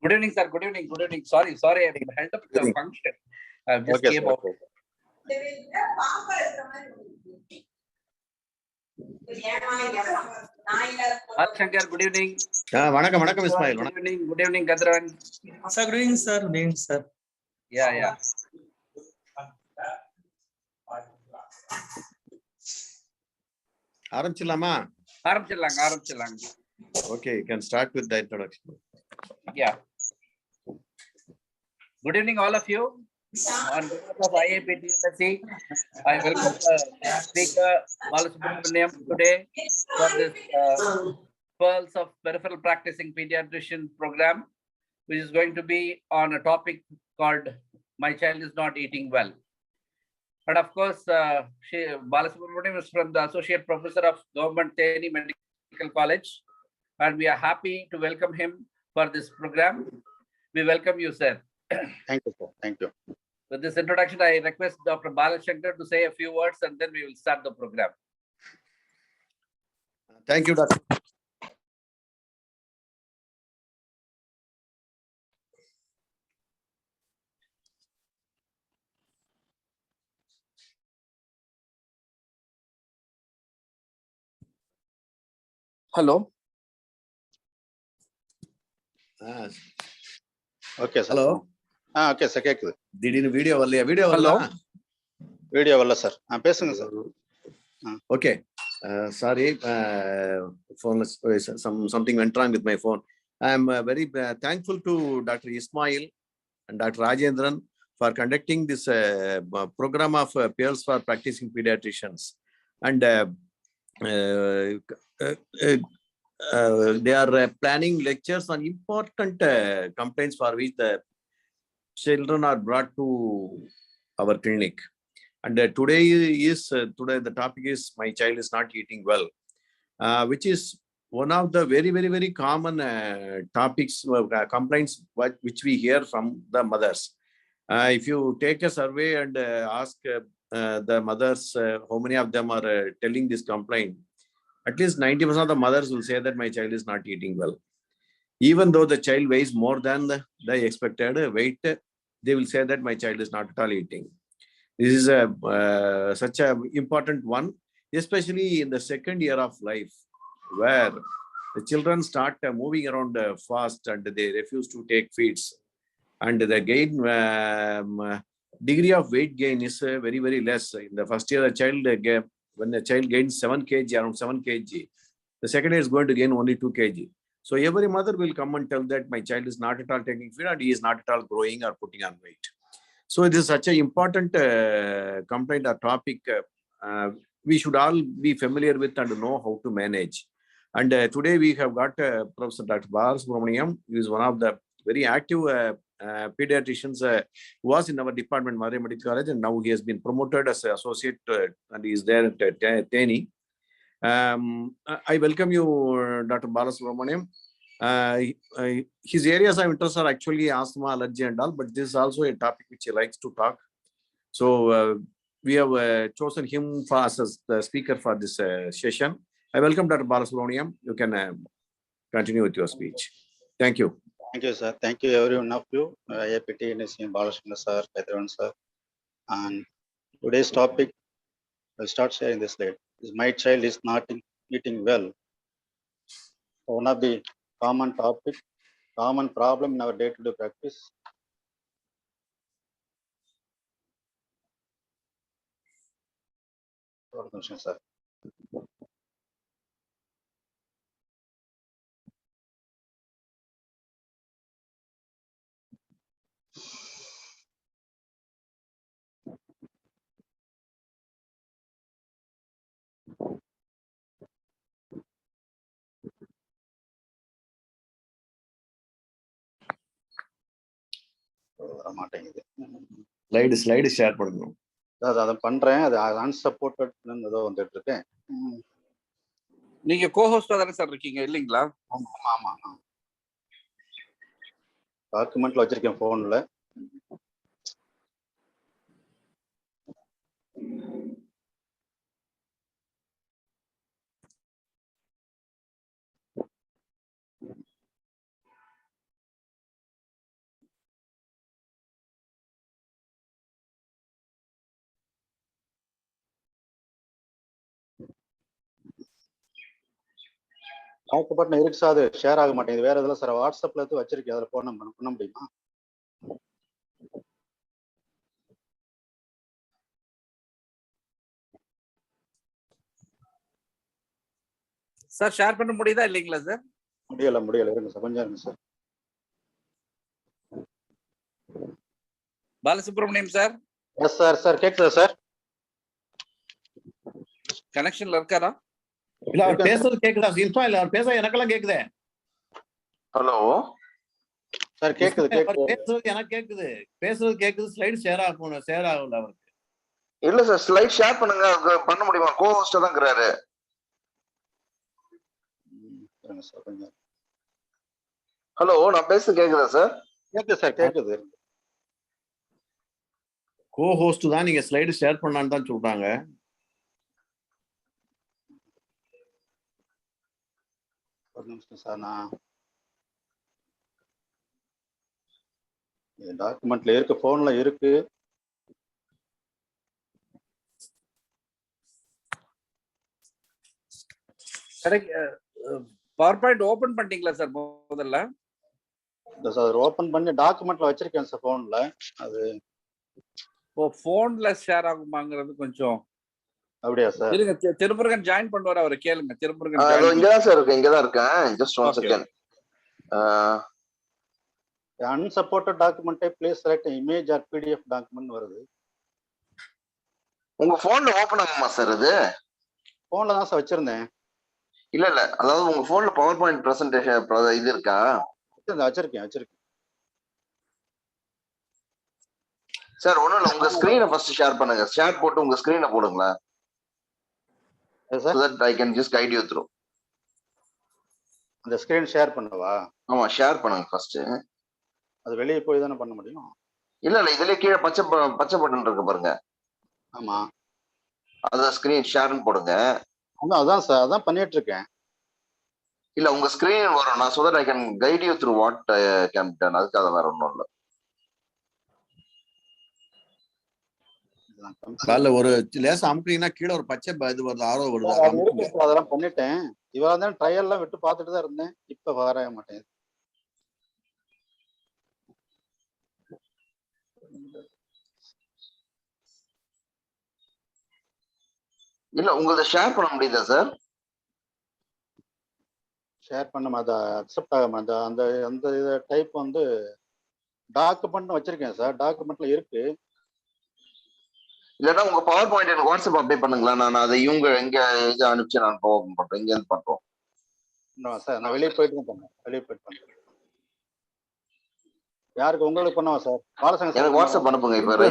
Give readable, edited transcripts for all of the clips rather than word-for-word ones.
Good evening, sir. Good evening. Good evening. Sorry, I'm held up with the function. I just came out. Shankar, good evening. Vanakkam, Ismail. Good evening, Kadran. Sir, good evening, sir. Good evening, sir. Yeah. Aramchillama. Okay, you can start with the introduction. Yeah. Good evening, all of you. On behalf of IAPTSC, I welcome the speaker Balasubramanian today for this Pearls of Peripheral Practicing Pediatrician program, which is going to be on a topic called My Child is Not Eating Well. And of course, Balasubramanian is from the Associate Professor of Government Detained Medical College, and we are happy to welcome him for this program. We welcome you, sir. Thank you, sir. Thank you. With this introduction, I request Dr. Balasubramanian to say a few words, and then we will start the program. Thank you, Doctor. Hello. Okay, sir. Hello. Okay, sir. Did you video? Hello. Video, wala, sir. I'm passing, sir. Okay. Sorry. Something went wrong with my phone. I am very thankful to Dr. Ismail and Dr. Rajendran for conducting this program of Pearls for Practicing Pediatricians. And they are planning lectures on important complaints for which the children are brought to our clinic. And today the topic is My Child is Not Eating Well, which is one of the very common topics, complaints which we hear from the mothers. If you take a survey and ask the mothers how many of them are telling this complaint, at least 90% of the mothers will say that my child is not eating well. Even though the child weighs more than the expected weight, they will say that my child is not at all eating. This is such an important one, especially in the second year of life, where the children start moving around fast and they refuse to take feeds. And the gain, degree of weight gain is very less. In the first year, when the child gains 7 kg, around 7 kg, the second year is going to gain only 2 kg. So every mother will come and tell that my child is not at all taking feed and he is not at all growing or putting on weight. So it is such an important complaint or topic we should all be familiar with and know how to manage. And today we have got Professor Dr. Balasubramanian, who is one of the very active pediatricians who was in our department, Maria Medical College, and now he has been promoted as an associate and he is there at Detained. I welcome you, Dr. Balasubramanian. His areas of interest are actually asthma, allergy and all, but this is also a topic which he likes to talk. So we have chosen him as the speaker for this session. I welcome Dr. Balasubramanian. You can continue with your speech. Thank you. Thank you, sir. Thank you, everyone of you. IAPT, Balasubramanian, sir, Kadran, sir. And today's topic, I'll start sharing this slide. My child is not eating well. One of the common problem in our day-to-day practice. Sir. Slide share பண்ணனும். அத பண்றேன். அது unsupported ஏதோ வந்துட்டு இருக்கு. நீங்க கோஹோஸ்டா தான sir இருக்கீங்க இல்லீங்களா? ஆமா. டாக்குமெண்ட்ல வச்சிருக்கேன் போன்ல. டாக்குமெண்ட் இருக்கு சார், அது ஷேர் ஆக மாட்டேங்குது. வேற எதுல சார் வாட்ஸ்அப்ல எடுத்து வச்சிருக்கேன், அதில் ஃபோன் நம்பர் பண்ண முடியுமா? சார் ஷேர் பண்ண முடியுதா இல்லைங்களா சார்? முடியல இருங்க சார், கொஞ்சம் இருங்க sir. Balasubramaniam sir yes sir கேக்குதா சார்? கனெக்ஷன்ல இருக்காரா? இல்ல அவர் பேசுறது கேக்குதா? இன்ஃபா இல்ல அவர் பேச எனக்கெல்லாம் கேக்குதே. ஹலோ சார் கேக்குது. பேசுறது எனக்கு கேக்குது. ஸ்லைடு ஷேர் ஆகல அவருக்கு. இல்ல சார், ஸ்லைட் ஷேர் பண்ணுங்க. பண்ண முடியுமா? கோ ஹோஸ்டா தான் இருக்கிறாரு. ஹலோ, நான் பேசுறது கேக்குதா சார்? கேக்குது சார், கேக்குது. கோ ஹோஸ்ட் தான், நீங்க ஸ்லைடு ஷேர் பண்ணான்னு தான் சொல்றாங்க. ஒரு நிமிஷம் சார், நான் டாக்குமெண்ட்ல இருக்கு, போன்ல இருக்கு. பவர் பாயிண்ட் ஓபன் பண்ணிட்டீங்களா சார் முதல்ல? இல்ல சார், ஓபன் பண்ணி டாக்குமெண்ட்ல வச்சிருக்கேன் சார் போன்ல. அது போன்ல ஷேர் ஆகுமாங்கிறது கொஞ்சம். அப்படியா சார்? இருங்க, திருமுருகன் ஜாயின் பண்ணுவார், அவரை கேளுங்க. திருமுருகன் இங்கதான் சார் இருக்கு, இங்கதான் இருக்கேன். Just one second. unsupported document type, please select image or PDF document வருது. உங்க போன்ல ஓபன் ஆகுமா சார்? அது போன்ல தான் சார் வச்சிருந்தேன். இல்ல அதாவது உங்க போன்ல பவர் பாயிண்ட் பிரசன்டேஷன் இது இருக்கா? வச்சிருக்கேன் சார். ஒண்ணும் இல்ல, உங்க ஸ்கிரீனை ஃபர்ஸ்ட் ஷேர் பண்ணுங்க. ஷேர் போட்டு உங்க ஸ்கிரீனை போடுங்களேன். So that I can just guide you through. அந்த ஸ்கிரீன் ஷேர் பண்ணவா? ஆமா, ஷேர் பண்ணுங்க ஃபர்ஸ்ட். அது வெளியே போய் தானே பண்ண முடியும். இல்ல இதுலயே கீழே பச்சை பட்டன் இருக்கு பாருங்க. ஆமா, அத ஸ்கிரீன் ஷேர்னு போடுங்க. அதான் சார், அதான் பண்ணிட்டு இருக்கேன். இல்ல உங்க ஸ்கிரீன் வரும். நான் so that I can guide you through what can be done. அதுக்காக வேற ஒண்ணும் இல்ல. கால ஒரு லேசா அமுக்குறீங்கன்னா கீழே ஒரு பச்சை இது வருது, ஆரோ வருது. அதெல்லாம் பண்ணிட்டேன். இவரா தான் ட்ரையல் எல்லாம் விட்டு பார்த்துட்டு தான் இருந்தேன். இப்ப வர மாட்டேன். இல்ல உங்களத ஷேர் பண்ண முடியுதா சார்? ஷேர் பண்ண மாட்டா, அக்செப்ட் ஆக மாட்டா. அந்த அந்த டைப் வந்து டாக்குமெண்ட் வச்சிருக்கேன் சார், டாக்குமெண்ட்ல இருக்கு. இல்லன்னா உங்க பவர் பாயிண்ட் எனக்கு வாட்ஸ்அப் அப்டேட் பண்ணுங்களா. நான் அதை இவங்க எங்க இது அனுப்பிச்சு நான் ஓபன் பண்றேன். இங்க இருந்து பண்றோம் சார். நான் வெளியே போயிட்டு பண்ணேன். யாருக்கு? உங்களுக்கு பண்ணவா சார்? பாலசங்க எனக்கு வாட்ஸ்அப் அனுப்புங்க. இப்ப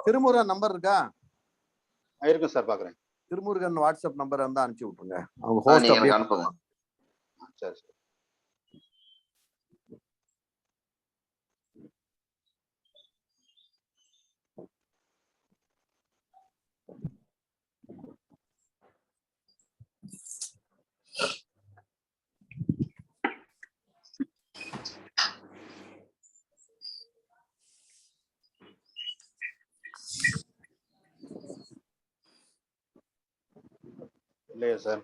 திருமுருகன் நம்பர் இருக்கா? இருக்கும் சார், பாக்குறேன். திருமுருகன் வாட்ஸ்அப் நம்பர் வந்து அனுப்பிச்சு விட்டுருங்க. அவங்க ஹோஸ்ட் எனக்கு அனுப்புங்க. சரி சார். இல்லையா சார்?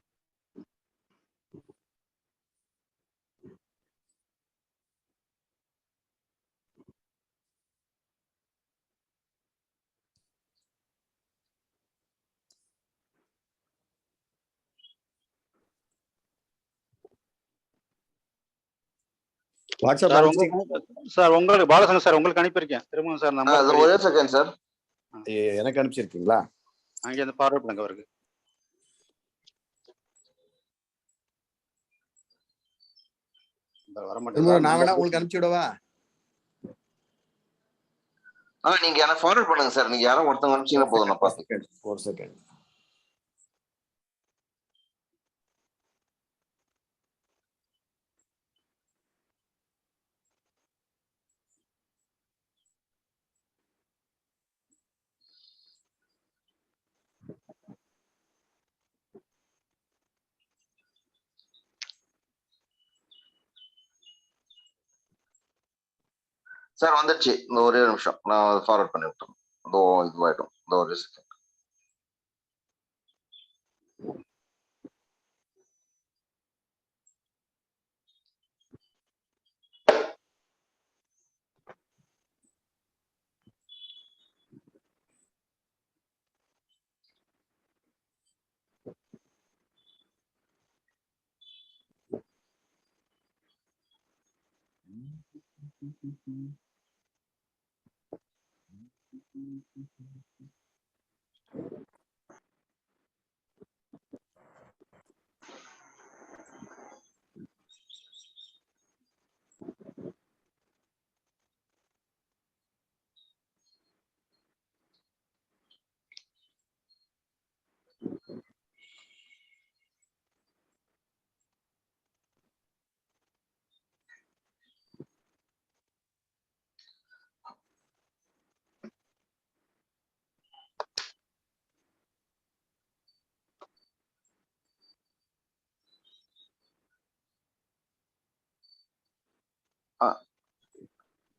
வாட்ஸ்அப் சார் உங்களுக்கு பாலசங்க சார் உங்களுக்கு அனுப்பியிருக்கேன். திரும்ப சார் நம்பர் ஒரே செகண்ட் சார். எனக்கு அனுப்பிச்சிருக்கீங்களா? அங்கே இருந்து ஃபார்வர்ட் பண்ணுங்க அவருக்கு. வர மாட்டேங்குது. நான் வேணா உங்களுக்கு அனுப்பிச்சு விடவா? நீங்க எனக்கு ஃபார்வர்ட் பண்ணுங்க சார். நீங்க யாரும் ஒருத்தவங்க அனுப்பிச்சீங்கன்னா போதும். நான் பாத்துக்கிறேன். ஒரு செகண்ட். சார் வந்துருச்சு. இந்த ஒரே நிமிஷம் நான் ஃபார்வர்ட் பண்ணி விட்டேன். இதோ இதுவாயிடும். இந்த ஒரே செகண்ட்.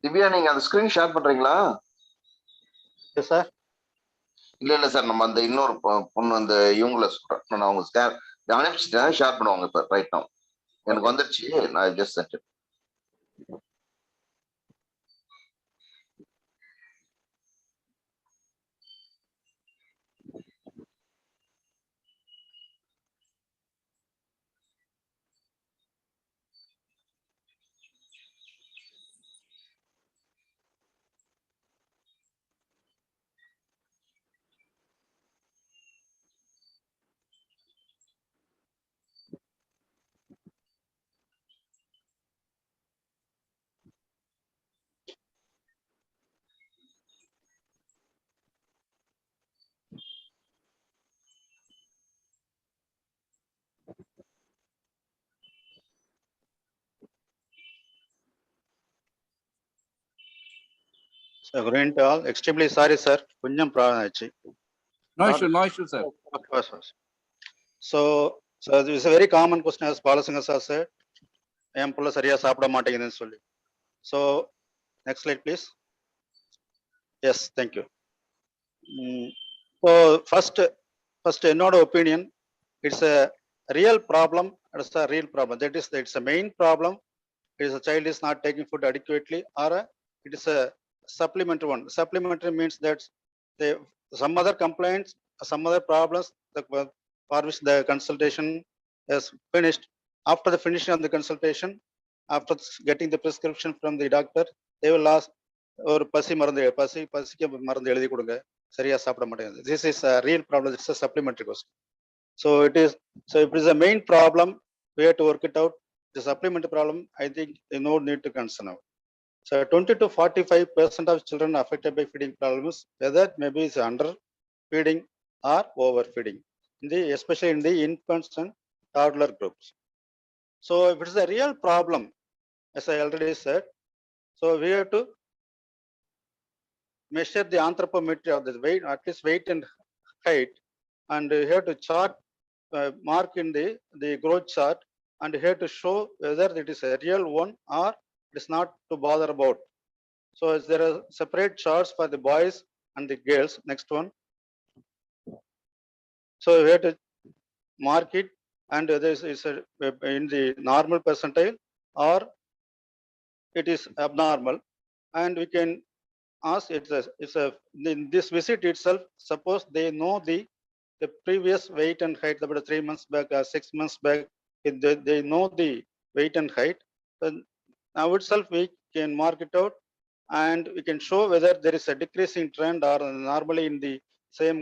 திவ்யா நீங்க அந்த ஸ்கிரீன் ஷேர் பண்றீங்களா? Yes, sir. இல்ல சார், நம்ம அந்த இன்னொரு பொண்ணு அந்த இவங்கள சொல்றேன். நான் அவங்க அனுப்பிச்சிட்டேன், ஷேர் பண்ணுவாங்க இப்ப ரைட் நவ். எனக்கு வந்துருச்சு, நான் just sent it. So, good evening to all. Extremely sorry, sir. Kunjam problem aachu. No issue, sir. So this is a very common question as Balasubramanian sir said. என் புள்ள சரியா சாப்பிட மாட்டேங்குதுன்னு சொல்லி. So next slide, please. Yes, thank you. So first என்னோட opinion, it's a real problem. It's a real problem. That is, it's a main problem. It is a child is not taking food adequately, or it is a supplementary one. Supplementary means that some other complaints, some other problems for which the consultation is finished. After the finishing of the consultation, after getting the prescription from the doctor, they will ask, ஒரு பசிக்கு மருந்து எழுதி கொடுங்க, சரியா சாப்பிட மாட்டேங்குது. This is a real problem. It's a supplementary question. So if it is a main problem, we have to work it out. The supplementary problem, I think no need to concern now. So 20 to 45% of children affected by feeding problems, whether maybe it's under feeding or overfeeding, especially in the infants and toddler groups. So if it is a real problem, as I already said, so we have to measure the anthropometry of the weight, at least weight and height, and we have to chart, mark in the growth chart, and we have to show whether it is a real one or it is not to bother about. So there are separate charts for the boys and the girls. Next one. So we have to mark it, and this is in the normal percentile or it is abnormal, and we can ask in this visit itself, suppose they know the previous weight and height about 3 months back or 6 months back, if they know the weight and height, then now itself we can mark it out, and we can show whether there is a decreasing trend or normally in the same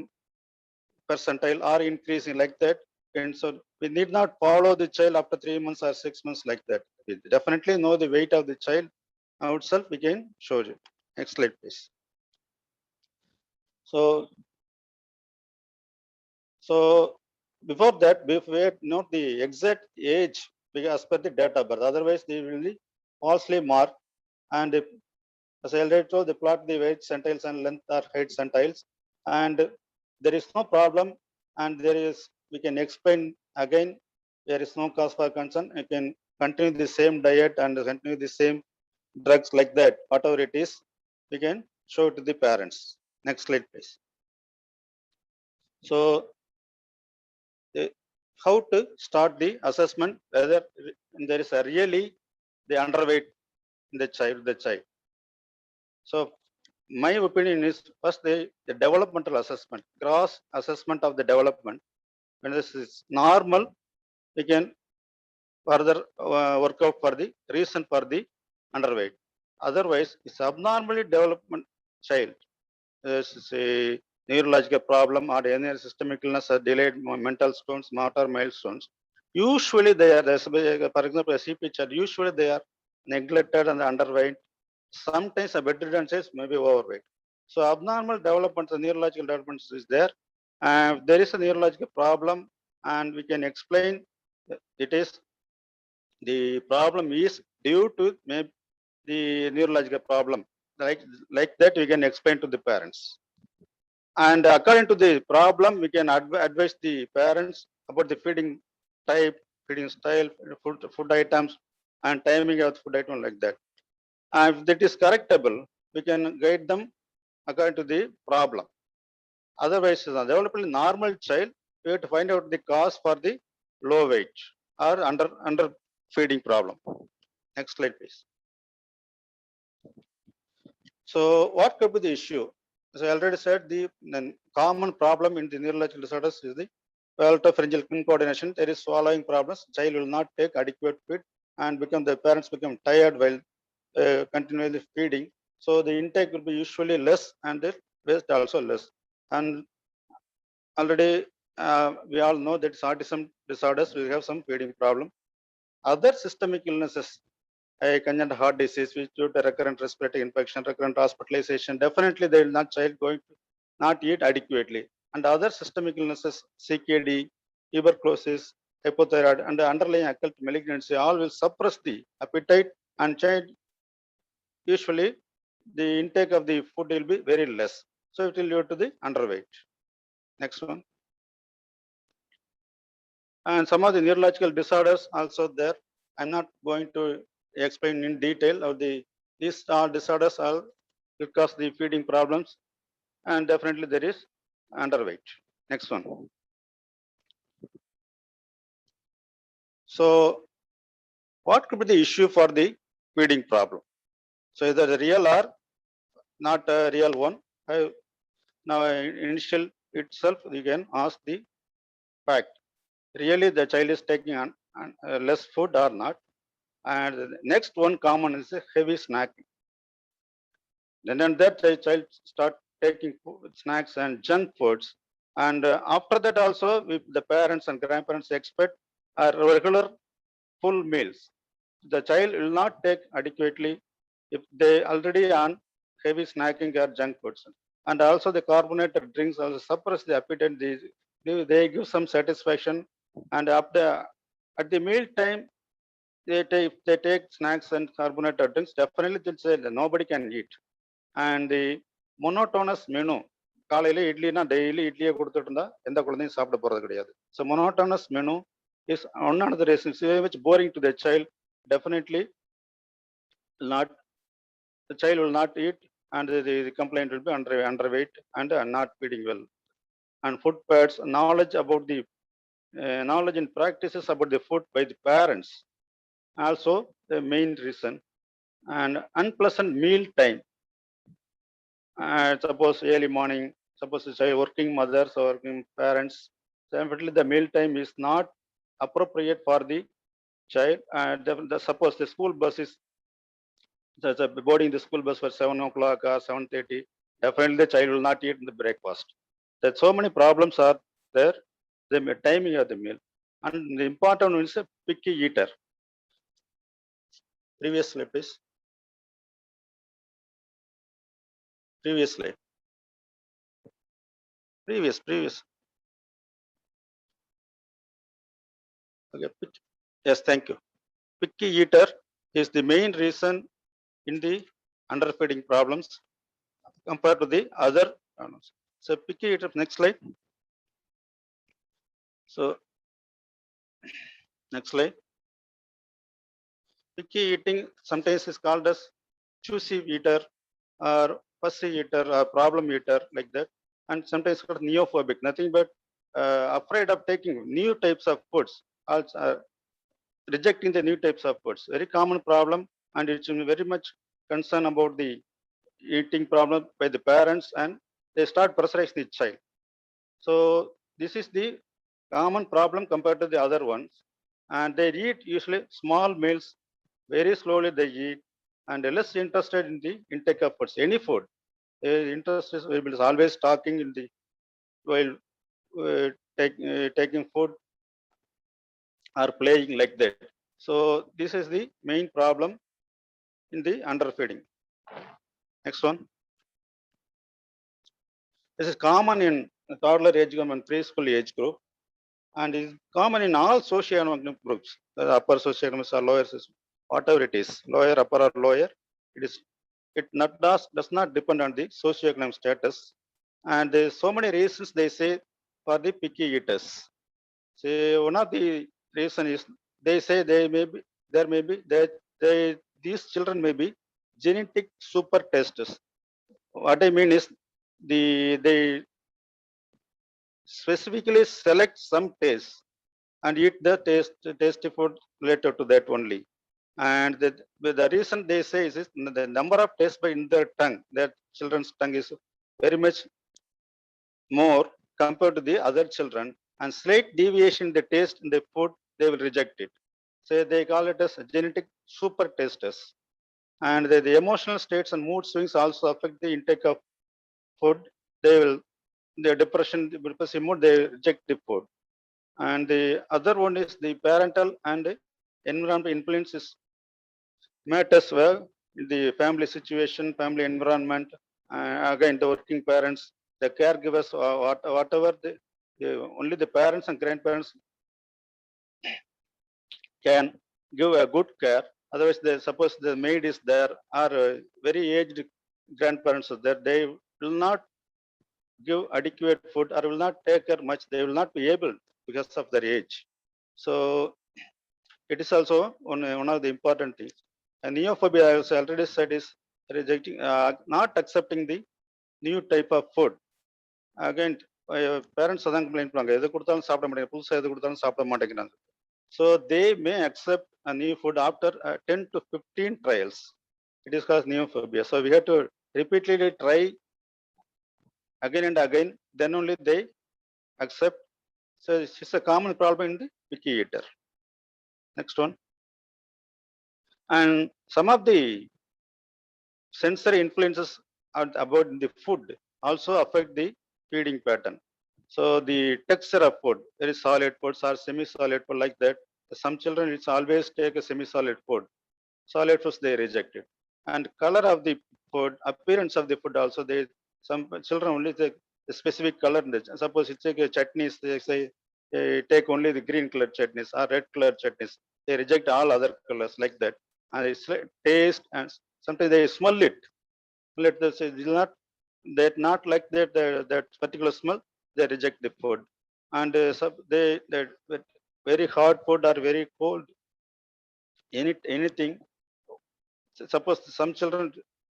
percentile or increasing like that. And so we need not follow the child after 3 months or 6 months like that. We definitely know the weight of the child itself, we can show you. Next slide, please. So before that, we note the exact age as per the date of birth. Otherwise, they will be falsely marked. And as I already told, they plot the weight centiles and length or height centiles, and there is no problem. And we can explain again. There is no cause for concern. You can continue the same diet and continue the same drugs like that. Whatever it is, we can show it to the parents. Next slide, please. So how to start the assessment whether there is a really the underweight in the child. So my opinion is first the developmental assessment, gross assessment of the development. When this is normal, we can further work out for the reason for the underweight. Otherwise, it's abnormally development child. Say neurological problem or any systemic illness or delayed mental stones, motor milestones. Usually they are, for example, a CP child, usually they are neglected and underweight. Sometimes a bedridden says maybe overweight. So abnormal development, the neurological development is there. There is a neurological problem, and we can explain it is the problem is due to maybe the neurological problem. Like that, we can explain to the parents. And according to the problem, we can advise the parents about the feeding type, feeding style, food items, and timing of food item like that. And if that is correctable, we can guide them according to the problem. Otherwise, the developmentally normal child, we have to find out the cause for the low weight or under feeding problem. Next slide, please. So what could be the issue? As I already said, the common problem in the neurological disorders is the palatopharyngeal incoordination. There is swallowing problems. Child will not take adequate feed and the parents become tired while continually feeding. So the intake will be usually less and the waste also less. And already we all know that autism disorders will have some feeding problem. Other systemic illnesses, congenital heart disease, which due to recurrent respiratory infection, recurrent hospitalization, definitely they will not child going to not eat adequately. And other systemic illnesses, CKD, tuberculosis, hypothyroid, and the underlying occult malignancy, all will suppress the appetite, and child usually the intake of the food will be very less. So it will lead to the underweight. Next one. And some of the neurological disorders also there. I'm not going to explain in detail of these disorders all will cause the feeding problems, and definitely there is underweight. Next one. So what could be the issue for the feeding problem? So either the real or not a real one. Now initial itself you can ask the fact. Really the child is taking on less food or not. And the next one common is a heavy snacking. Then that the child start taking snacks and junk foods. And after that also, the parents and grandparents expect regular full meals. The child will not take adequately if they already on heavy snacking or junk foods. And also the carbonated drinks also suppress the appetite. They give some satisfaction. And at the meal time, they take snacks and carbonated drinks, definitely they'll say that nobody can eat. And the monotonous menu, காலையில இட்லினா daily இட்லியை கொடுத்துட்டு இருந்தா எந்த குழந்தையும் சாப்பிட போறது கிடையாது. So monotonous menu is one of the reasons which boring to the child. Definitely not, the child will not eat, and the complaint will be underweight and not feeding well. And food pads, knowledge about the knowledge and practices about the food by the parents, also the main reason. And unpleasant meal time. Suppose early morning, suppose it's a working mothers or working parents, definitely the meal time is not appropriate for the child. Suppose the school bus is boarding the school bus for 7 o'clock or 7:30, definitely the child will not eat the breakfast. That so many problems are there, the timing of the meal. And the important one is a picky eater. Previous slide, please. Previous slide. Previous. Okay. Yes, thank you. Picky eater is the main reason in the underfeeding problems compared to the other problems. So picky eater, next slide. So next slide. Picky eating sometimes is called as choosy eater or fussy eater or problem eater, like that. And sometimes called neophobic, nothing but afraid of taking new types of foods, also rejecting the new types of foods. Very common problem, and it's very much concern about the eating problem by the parents, and they start pressurizing the child. So this is the common problem compared to the other ones. And they eat usually small meals, very slowly they eat, and less interested in the intake of foods, any food. Interest is always talking in the while taking food or playing like that. So this is the main problem in the underfeeding. Next one. This is common in toddler age group and preschool age group, and is common in all socioeconomic groups, upper socioeconomic or lower, whatever it is, lower, upper or lower. It does not depend on the socioeconomic status, and there so many reasons they say for the picky eaters. So one of the reason is they say these children may be genetic super tasters. What I mean is they specifically select some taste and eat the tasty food related to that only. And the reason they say is the number of tastes in their tongue, that children's tongue is very much more compared to the other children, and slight deviation in the taste in the food, they will reject it. So they call it as genetic super tasters. And the emotional states and mood swings also affect the intake of food. They will, the depressive mood, they reject the food. And the other one is the parental and environmental influences matters well in the family situation, family environment. Again, the working parents, the caregivers, whatever only the parents and grandparents can give a good care. Otherwise, suppose the maid is there or very aged grandparents are there, they will not give adequate food or will not take care much. They will not be able because of their age. So it is also one of the important things. And neophobia, I also already said, is rejecting, not accepting the new type of food. Again, parents அதான் complain பண்ணுவாங்க, எது கொடுத்தாலும் சாப்பிட மாட்டேங்க, புதுசா எது கொடுத்தாலும் சாப்பிட மாட்டேங்கிறாங்க. So they may accept a new food after 10 to 15 trials. It is called neophobia. So we have to repeatedly try again and again, then only they accept. So it's a common problem in the picky eater. Next one. And some of the sensory influences about the food also affect the feeding pattern. So the texture of food, very solid foods or semi-solid food like that. Some children, it's always take a semi-solid food. Solid foods, they reject it. And color of the food, appearance of the food also, some children only take a specific color. Suppose it's like a chutneys, they say, they take only the green colored chutneys or red colored chutneys. They reject all other colors like that. And it's like taste, and sometimes they smell it. Let us say they're not like that particular smell, they reject the food. And they very hot food or very cold, anything. Suppose some children,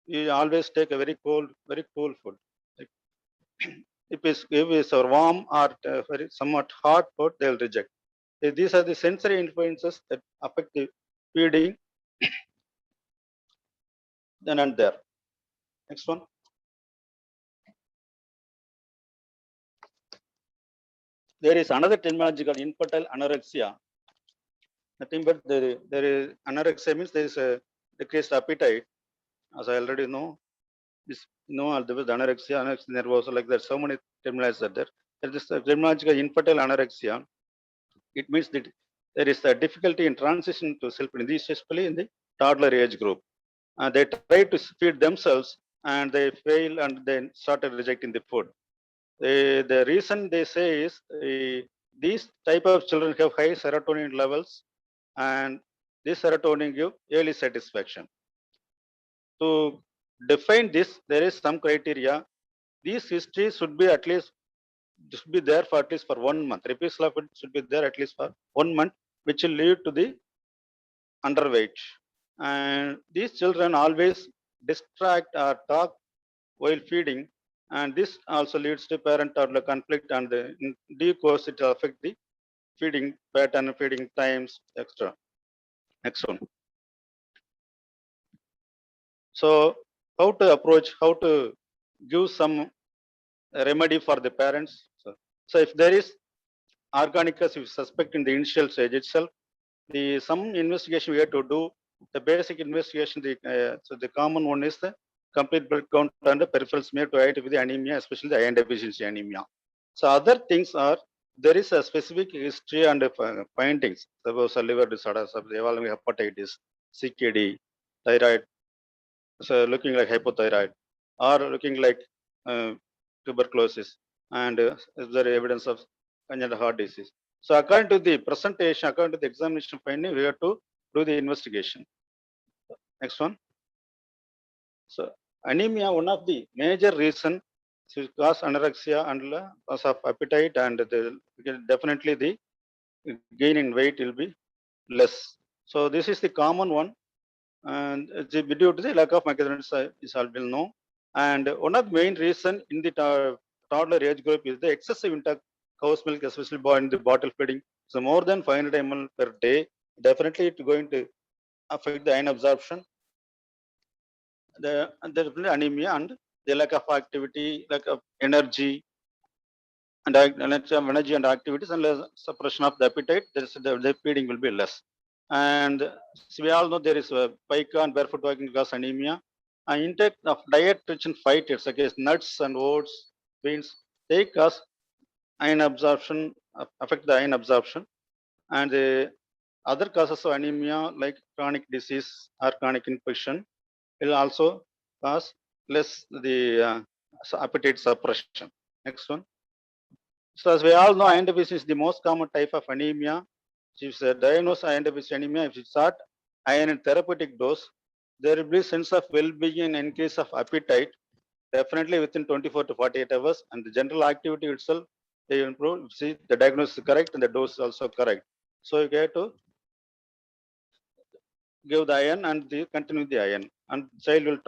you always take a very cool food. If it's a warm or very somewhat hot food, they'll reject. These are the sensory influences that affect the feeding then and there. Next one. There is another terminology called infantile anorexia. Nothing but there is anorexia means there is a decreased appetite. As I already know, there was anorexia nervosa, like that. So many terminologies are there. There is a terminology called infantile anorexia. It means that there is a difficulty in transition to self-feeding, especially in the toddler age group. They try to feed themselves and they fail and then started rejecting the food. The reason they say is these type of children have high serotonin levels, and this serotonin give early satisfaction. To define this, there is some criteria. These histories should be there for at least for 1 month. Repeats of it should be there at least for 1 month, which will lead to the underweight. And these children always distract or talk while feeding, and this also leads to parent-toddler conflict, and in due course it will affect the feeding pattern, feeding times, etc. Next one. So how to give some remedy for the parents. So if there is organicus, if you suspect in the initial stage itself, some investigation we have to do the basic investigation, so the common one is the complete blood count and the peripheral smear to identify the anemia, especially the iron deficiency anemia. So other things are, there is a specific history and findings. Suppose a liver disorder, evolving hepatitis, CKD, thyroid, so looking like hypothyroid, or looking like tuberculosis, and is there evidence of congenital heart disease? So according to the presentation, according to the examination finding, we have to do the investigation. Next one. So anemia, one of the major reason to cause anorexia and loss of appetite, and definitely the gain in weight will be less. So this is the common one, and it's due to the lack of macronutrients is all well known. And one of the main reason in the toddler age group is the excessive intake of cow's milk, especially in the bottle feeding. So more than 500 ml per day, definitely it's going to affect the iron absorption, the anemia, and the lack of activity, lack of energy, and energy and activities, and less suppression of the appetite. The feeding will be less. And so we all know there is a pica and barefoot walking cause anemia. And intake of diet rich in phytates, such as nuts and oats, beans, they cause iron absorption, affect the iron absorption. And the other causes of anemia, like chronic disease or chronic infection, will also cause less the appetite suppression. Next one. So as we all know, iron deficiency is the most common type of anemia. If it's diagnosed iron deficiency anemia, if it's at iron in therapeutic dose, there will be sense of well-being and increase of appetite, definitely within 24 to 48 hours, and the general activity itself, they improve. See, the diagnosis is correct and the dose is also correct. So you get to give the iron and continue the iron, and child will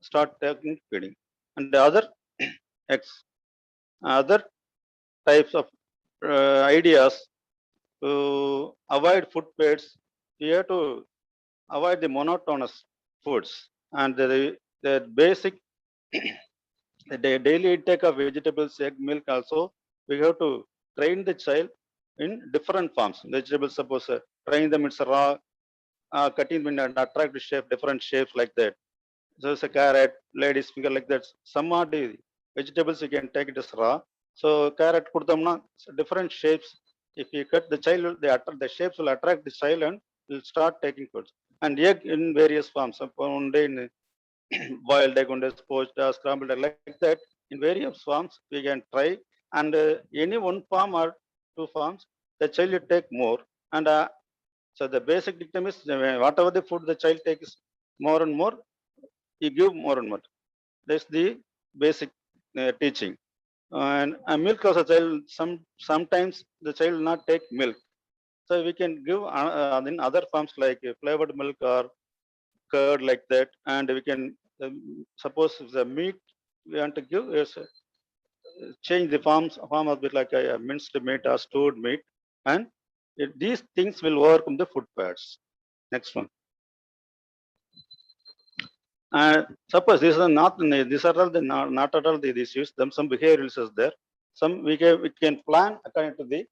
start taking feeding. And the other types of ideas to avoid food pairs, you have to avoid the monotonous foods, and the basic the daily intake of vegetables, egg, milk. Also, we have to train the child in different forms. Vegetables, suppose train them it's raw, cutting them in an attractive shape, different shapes like that. So it's a carrot, ladies finger like that. Some are the vegetables you can take it as raw. So carrot put them on different shapes. If you cut the child, the shapes will attract the child and will start taking food. And egg in various forms. So one day in boiled egg, one day poached, scrambled egg, like that. In various forms we can try. And any one form or two forms, the child will take more. And so the basic dictum is whatever the food the child takes more and more, you give more and more. That's the basic teaching. And milk also, child sometimes the child will not take milk, so we can give in other forms like flavored milk or curd like that. And we can suppose the meat we want to give is change the form of it, like a minced meat or stewed meat, and these things will overcome the food pairs. Next one. Suppose these are not not at all the issues. Some behavioral is there. Some we can plan according to the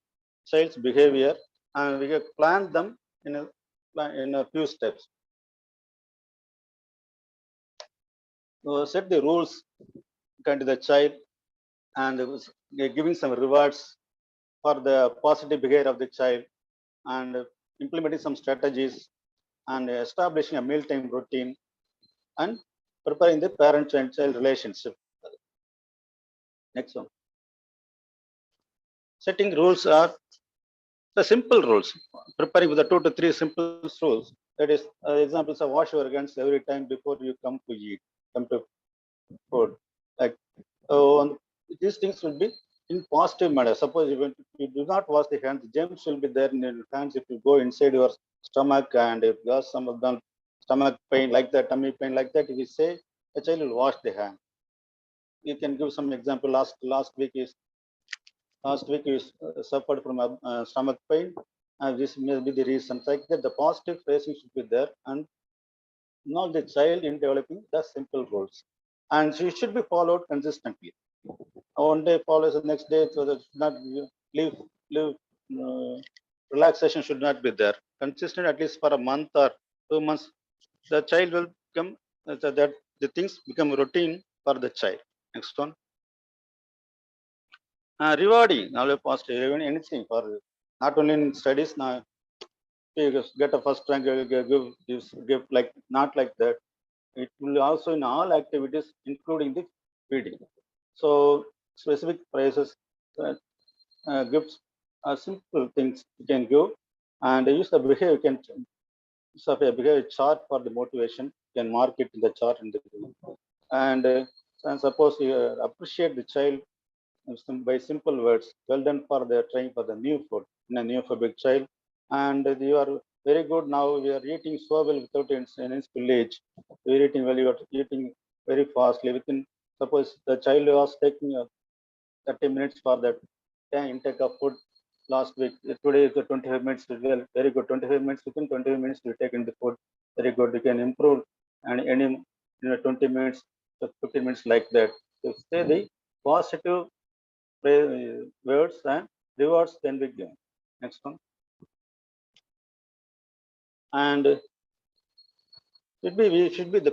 child's behavior, and we can plan them in a few steps. So set the rules according to the child, and giving some rewards for the positive behavior of the child, and implementing some strategies, and establishing a mealtime routine, and preparing the parent and child relationship. Next one. Setting rules are the simple rules. Preparing with the 2 to 3 simple rules. That is examples of wash your hands every time before you come to eat, come to food. Like these things will be in positive manner. Suppose if you do not wash the hands, germs will be there in your hands. If you go inside your stomach and if you have some of them stomach pain like that, tummy pain like that, if you say a child will wash the hand. You can give some example. Last week you suffered from stomach pain, and this may be the reason. Like that, the positive phrasing should be there, and now the child in developing the simple rules, and it should be followed consistently. One day follows the next day, so that not live relaxation should not be there. Consistent at least for a month or 2 months, the child will become that the things become routine for the child. Next one. Rewarding, now positive, even anything for not only in studies. Now, you just get a first rank, you give like not like that. It will also in all activities, including the feeding. So specific prizes, gifts, simple things you can give, and use the behavior. You can use of a behavior chart for the motivation. You can mark it in the chart and suppose you appreciate the child by simple words. Well done for the trying for the new food in a neophobic child, and you are very good now. We are eating so well without any spillage. We are eating well. You are eating very fastly. Within suppose the child was taking 30 minutes for that intake of food last week. Today is the 25 minutes as well. Very good. 25 minutes within 25 minutes you take in the food. Very good. You can improve and any 20 minutes, 15 minutes like that. So say the positive words and rewards can be given. Next one. And the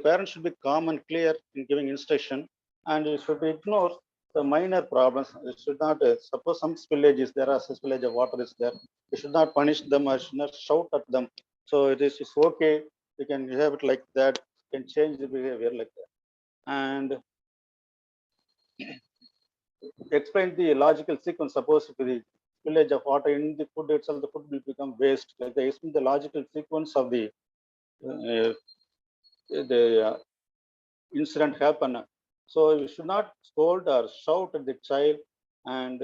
parents should be calm and clear in giving instruction, and you should ignore the minor problems. You should not suppose some spillage is there, as a spillage of water is there. You should not punish them or should not shout at them. So it's okay. You can have it like that. You can change the behavior like that, and explain the logical sequence. Suppose if the spillage of water in the food itself, the food will become waste. Like they explain the logical sequence of the uh, incident happen. So you should not scold or shout at the child, and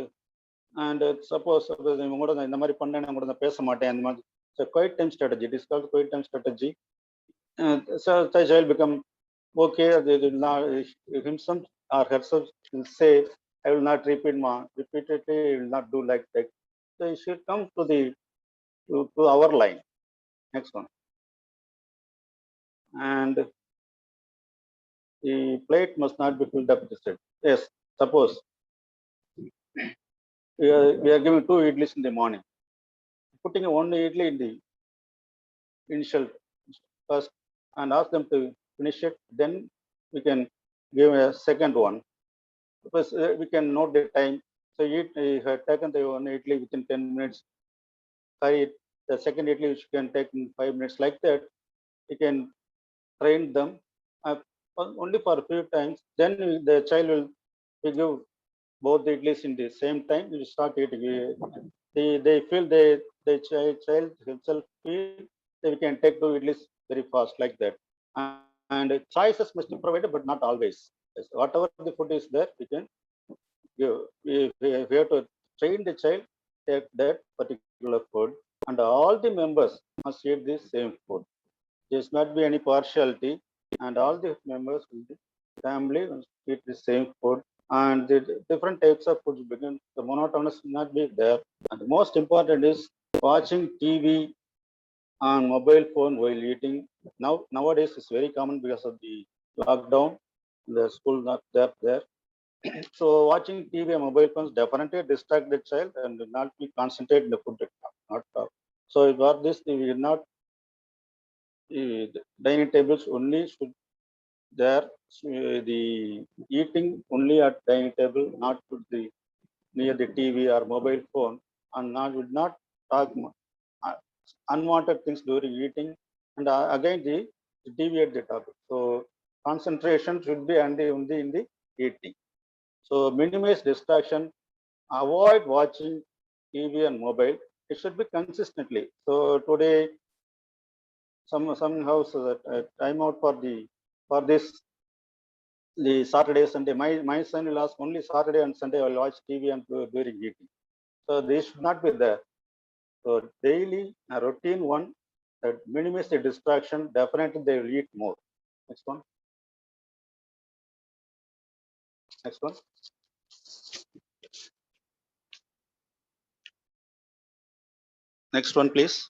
suppose இந்த மாதிரி பண்ண நான் கூட பேச மாட்டேன் அந்த மாதிரி. So quiet time strategy. It is called quiet time strategy. So the child become okay. They will not, himself or herself will say, I will not repeatedly will not do like that. So you should come to our line. Next one. And the plate must not be filled up. Yes, suppose we are giving 2 idlis in the morning, putting one idli in the initial first and ask them to finish it, then we can give a second one, because we can note the time. So you have taken the one idli within 10 minutes, carry it, the second idli which can take in 5 minutes, like that. You can train them only for a few times, then the child will give both the idlis in the same time. You start eating. They feel the child himself feel they can take 2 idlis very fast, like that. And choices must be provided, but not always. Yes, whatever the food is there, we can give. We have to train the child take that particular food, and all the members must eat the same food. There should not be any partiality, and all the members in the family must eat the same food. And the different types of foods begin. The monotonous will not be there. And the most important is watching TV on mobile phone while eating. Nowadays it's very common because of the lockdown. The school not there. So watching TV and mobile phones definitely distract the child and will not be concentrate in the food. Not so for this we will not. The dining tables only should there. The eating only at dining table, not to the near the TV or mobile phone, and would not talk unwanted things during eating, and again the deviate the topic. So concentration should be only in the eating. So minimize distraction, avoid watching TV and mobile. It should be consistently. So today some house time out for this the Saturday, Sunday. My son will ask only Saturday and Sunday I will watch TV and during eating. So they should not be there. So daily a routine one that minimize the distraction. Definitely they will eat more. Next one. Next one. Next one, please.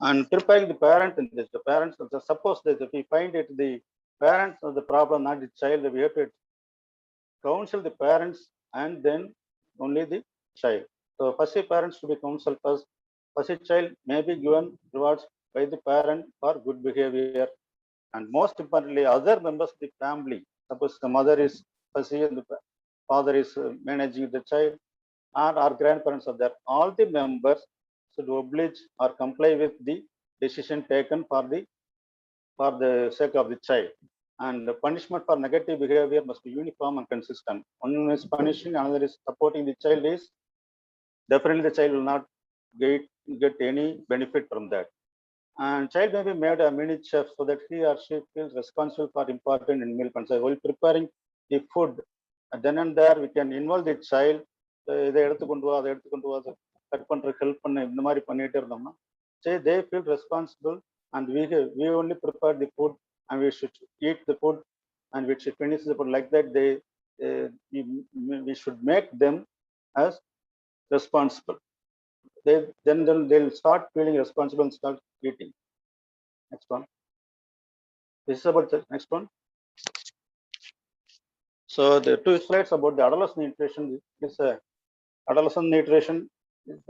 And preparing the parent in this. The parents, suppose that if we find it the parents of the problem, not the child, we have to counsel the parents and then only the child. So first the parents to be counseled first, Fussy child may be given rewards by the parent for good behavior, and most importantly, other members of the family. Suppose the mother is fussy and the father is managing the child, or our grandparents are there. All the members should oblige or comply with the decision taken for the sake of the child. And the punishment for negative behavior must be uniform and consistent. One is punishing, another is supporting the child is definitely the child will not get any benefit from that. And child may be made a mini chef so that he or she feels responsible for important in meal consumption. While preparing the food, then and there we can involve the child. இதை எடுத்து கொண்டு வா, அதை எடுத்து கொண்டு வா, cut பண்ற help பண்ண இந்த மாதிரி பண்ணிட்டே இருந்தோம்னா they feel responsible, and we only prepare the food and we should eat the food and we should finish the food. Like that, we should make them as responsible. Then they'll start feeling responsible and start eating. Next one. This is about the next one. So the two slides about the adolescent nutrition. This adolescent nutrition,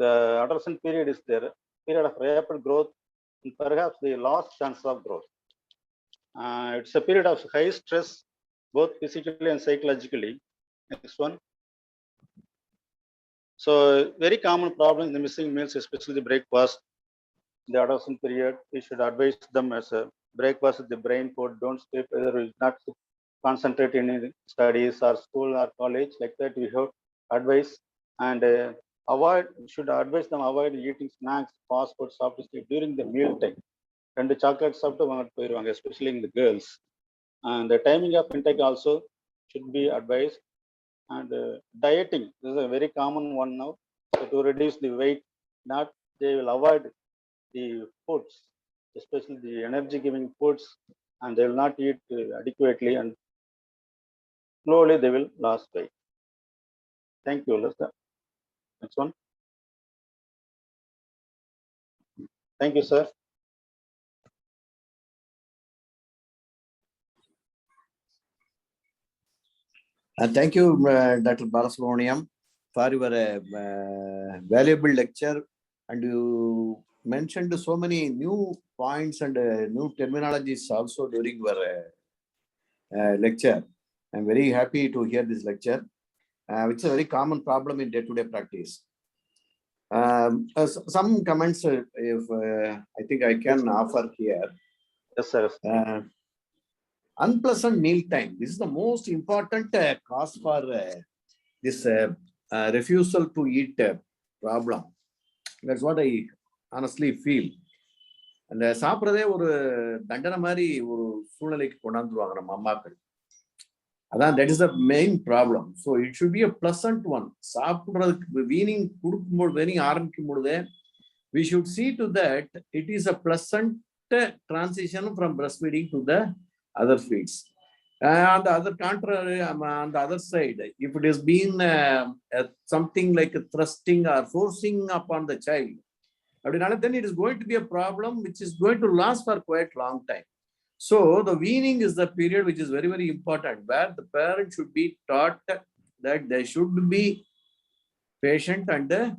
the adolescent period is their period of rapid growth and perhaps the last chance of growth. It's a period of high stress, both physically and psychologically. Next one. So very common problem in the missing meals, especially the breakfast. In the adolescent period, we should advise them as a breakfast is the brain food. Don't sleep, whether we not concentrate in studies or school or college. Like that, we have advice and should advise them avoid eating snacks, fast food, soft food during the meal time. And the chocolate soft, especially in the girls. And the timing of intake also should be advised. And dieting, this is a very common one now. So to reduce the weight, they will avoid the foods, especially the energy-giving foods, and they will not eat adequately, and slowly they will lose weight. Thank you, Lester. Next one. Thank you, sir. Thank you, Dr. Balasubramanian, for your valuable lecture, and you mentioned so many new points and new terminologies also during your lecture. I'm very happy to hear this lecture. It's a very common problem in day-to-day practice. Some comments, if I think I can offer here. Yes, sir. Unpleasant meal time. This is the most important cause for this refusal to eat problem. That's what I honestly feel. And சாப்பிட்றதே ஒரு தண்டனை மாதிரி ஒரு சூழ்நிலைக்கு கொண்டாந்துருவாங்க நம்ம அம்மாக்கள். அதான் that is the main problem. So it should be a pleasant one. சாப்பிட்றதுக்கு வீனிங் கொடுக்கும்போது வீனிங் ஆரம்பிக்கும் பொழுதே we should see to that it is a pleasant transition from breastfeeding to the other feeds. On the other contrary, on the other side, if it has been something like a thrusting or forcing upon the child, then it is going to be a problem which is going to last for quite a long time. So the weaning is the period which is very, very important, where the parent should be taught that they should be patient and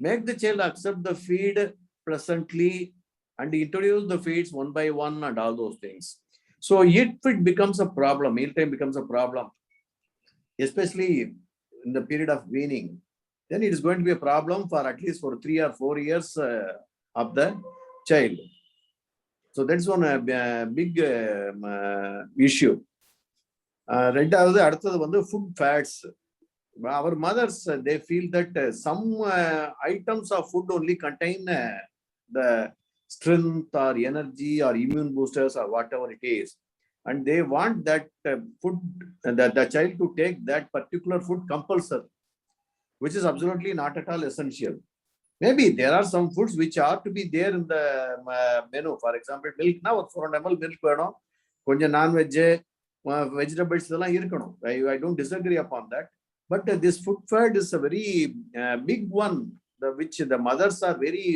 make the child accept the feed pleasantly and introduce the feeds one by one and all those things. So if it becomes a problem, meal time becomes a problem, especially in the period of weaning, then it is going to be a problem for at least for 3 or 4 years of the child. So that's one big issue. ரெண்டாவது அடுத்தது வந்து food fats. Our mothers, they feel that some items of food only contain the strength or energy or immune boosters or whatever it is, and they want that food, that the child to take that particular food compulsory, which is absolutely not at all essential. Maybe there are some foods which are to be there in the menu. For example, milk now 400 ml milk வேணும், கொஞ்சம் non-veg, vegetables இதெல்லாம் இருக்கணும். I don't disagree upon that, but this food fad is a very big one, which the mothers are very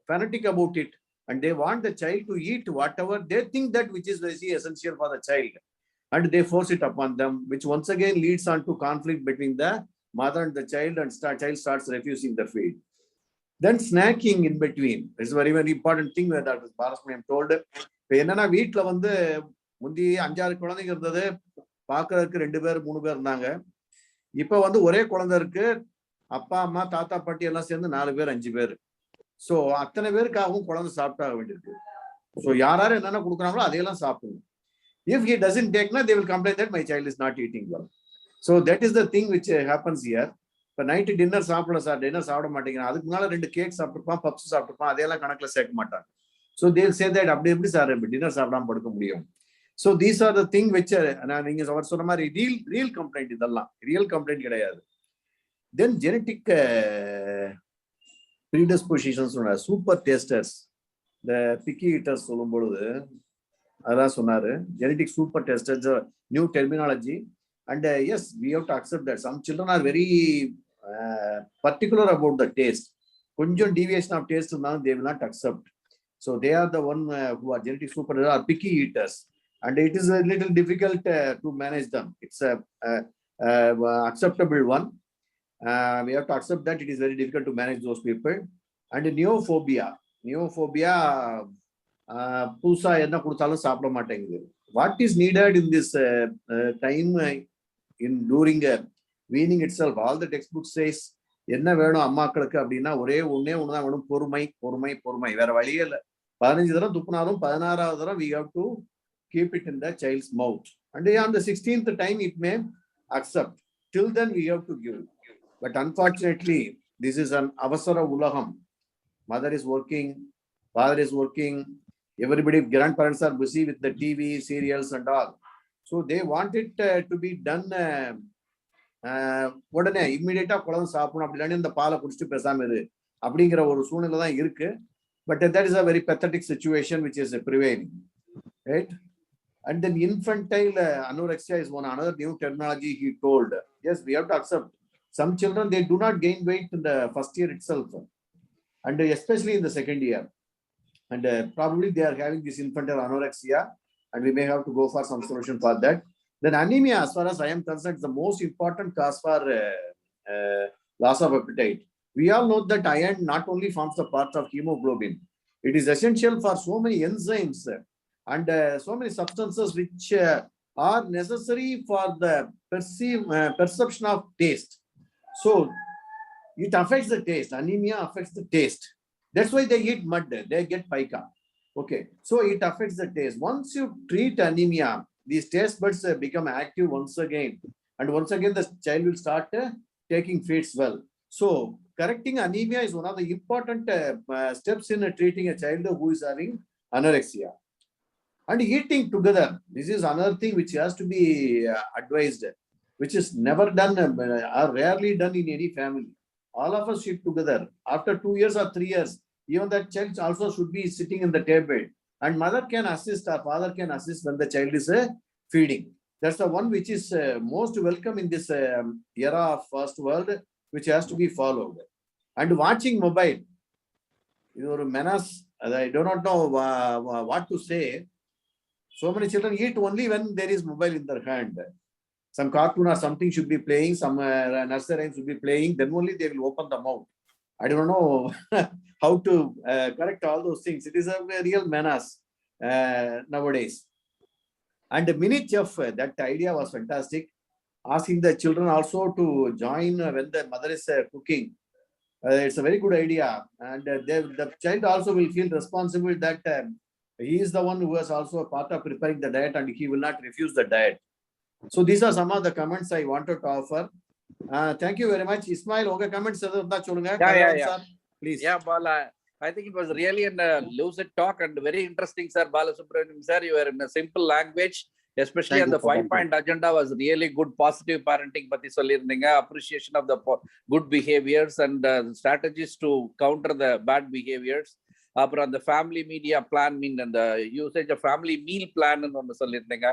fanatic about it, and they want the child to eat whatever they think that which is very essential for the child, and they force it upon them, which once again leads on to conflict between the mother and the child, and child starts refusing the feed. Then snacking in between. It's a very, very important thing that Dr. Balasubramanian told. இப்போ என்னன்னா வீட்டுல வந்து முந்தி 5-6 குழந்தைங்க இருந்தது, பாக்குறதுக்கு 2 பேர் 3 பேர் இருந்தாங்க. இப்ப வந்து ஒரே குழந்தை இருக்கு, அப்பா அம்மா தாத்தா பாட்டி எல்லாம் சேர்ந்து 4 பேர் 5 பேர். சோ அத்தனை பேருக்காகவும் குழந்தை சாப்பிட்டாக வேண்டியிருக்கு. ஸோ யாராரு என்னென்ன கொடுக்குறாங்களோ அதையெல்லாம் சாப்பிடணும். If he doesn't take, they will complain that my child is not eating well. So that is the thing which happens here. இப்போ நைட்டு டின்னர் சாப்பிடல சார், டின்னர் சாப்பிட மாட்டேங்கிறான், அதுக்கு முன்னால 2 கேக் சாப்பிட்டுருப்பான், பப்ஸ் சாப்பிட்டுருப்பான், அதையெல்லாம் கணக்குல சேர்க்க மாட்டாங்க. ஸோ they'll say that அப்படி எப்படி சார் டின்னர் சாப்பிடாம படுக்க முடியும்? So these are the thing which நீங்க அவர் சொன்ன மாதிரி ரியல் கம்ப்ளைண்ட், இதெல்லாம் ரியல் கம்ப்ளைண்ட் கிடையாது. Then genetic predispositions, super tasters, இந்த பிக்கி ஈட்டர்ஸ் சொல்லும் பொழுது அதான் சொன்னாரு, genetic super tasters, new terminology. And yes, we have to accept that some children are very particular about the taste. Konjam deviation of taste now they will not accept. So they are the one who are genetic super or picky eaters, and it is a little difficult to manage them. It's a acceptable one. We have to accept that it is very difficult to manage those people. And neophobia pusa enna kudutalum saapda maatengudhu. What is needed in this time during weaning itself? All the textbooks says என்ன வேணும் அம்மாக்களுக்கு அப்படின்னா ஒரே ஒண்ணுதான் வேணும், பொறுமை. வேற வழியே இல்லை. 15 தடவை துப்புனாலும் 16வது தடவை we have to keep it in the child's mouth, and on the 16th time it may accept. Till then we have to give. But unfortunately this is an avasara ulagam. Mother is working, father is working, everybody, grandparents are busy with the TV serials and all. So they want it to be done உடனே இம்மிடியேட்டா குழந்தை சாப்பிடணும், அப்படி இல்லைன்னா இந்த பாலை குடிச்சிட்டு பேசாம இரு அப்படிங்கிற ஒரு சூழ்நிலை தான் இருக்கு. But that is a very pathetic situation which is prevailing, right? And then infantile anorexia is another new terminology he told. Yes, we have to accept. Some children, they do not gain weight in the first year itself, and especially in the second year. And probably they are having this infantile anorexia, and we may have to go for some solution for that. Then anemia, as far as I am concerned, is the most important cause for loss of appetite. We all know that iron not only forms the part of hemoglobin, it is essential for so many enzymes and so many substances which are necessary for the perception of taste. So it affects the taste. Anemia affects the taste. That's why they eat mud, they get pica. Okay, so it affects the taste. Once you treat anemia, these taste buds become active once again, and once again the child will start taking feeds well. So correcting anemia is one of the important steps in treating a child who is having anorexia. And eating together, this is another thing which has to be advised, which is never done or rarely done in any family. All of us sit together. After 2 years or 3 years, even that child also should be sitting in the table, and mother can assist or father can assist when the child is feeding. That's the one which is most welcome in this era of first world, which has to be followed. And watching mobile, your menace, I do not know what to say. So many children eat only when there is mobile in their hand. Some cartoon or something should be playing, some nursery rhymes should be playing, then only they will open the mouth. I don't know how to correct all those things. It is a real menace nowadays. And the mini chef, that idea was fantastic. Asking the children also to join when the mother is cooking. It's a very good idea. And the child also will feel responsible that he is the one who is also a part of preparing the diet, and he will not refuse the diet. So these are some of the comments I wanted to offer. Thank you very much. Ismail, okay, comments? Yeah. Please. Yeah, Bala. I think it was really a lucid talk and very interesting, sir. Balasubramanian, sir, you were in a simple language, especially on the 5-point agenda was really good. Positive parenting, pati sollirundinga, appreciation of the good behaviors and strategies to counter the bad behaviors. அப்புறம் அந்த family media plan mean அந்த usage of family meal plan ஒன்று சொல்லியிருந்தீங்க.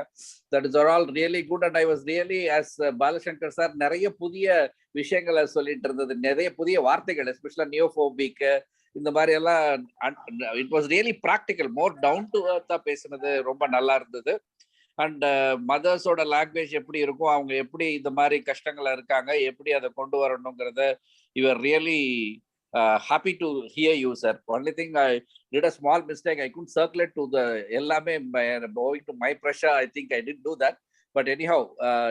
That is all really good. And I was really as Balasankar sir நிறைய புதிய விஷயங்களை சொல்லிட்டு இருந்தது, நிறைய புதிய வார்த்தைகள், எஸ்பெஷலா நியோபோபிக் இந்த மாதிரி எல்லாம். It was really practical, more down to எர்த்தா பேசுனது ரொம்ப நல்லா இருந்தது. அண்ட் மதர்ஸோட லாங்குவேஜ் எப்படி இருக்கும், அவங்க எப்படி இந்த மாதிரி கஷ்டங்கள் இருக்காங்க, எப்படி அதை கொண்டு வரணுங்கிறத you are really happy to hear you, sir. Only thing I did a small mistake. I couldn't circulate to the Ellame owing to my pressure. I think I didn't do that. But anyhow,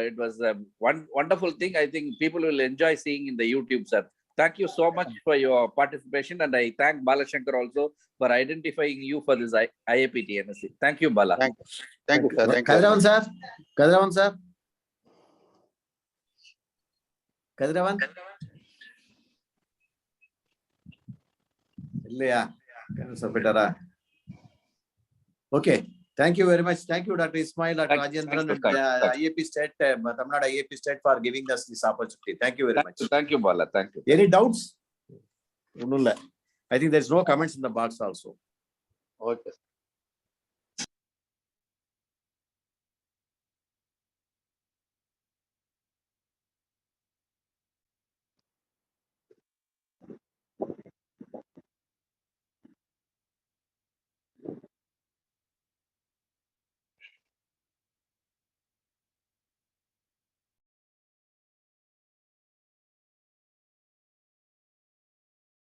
it was one wonderful thing. I think people will enjoy seeing in the YouTube, sir. Thank you so much for your participation. And I thank Balashankar also for identifying you for this IAPT NSC. Thank you, Bala. Thank you, sir. Thank you. Kadiravan sir. Kadiravan sir. Kadiravan. Okay. Thank you very much. Thank you, Dr. Ismail, Dr. Rajendran, and IAP State, Tamil Nadu IAP State for giving us this opportunity. Thank you very much. Thank you, Bala. Thank you. Any doubts? I think there's no comments in the box also. Okay.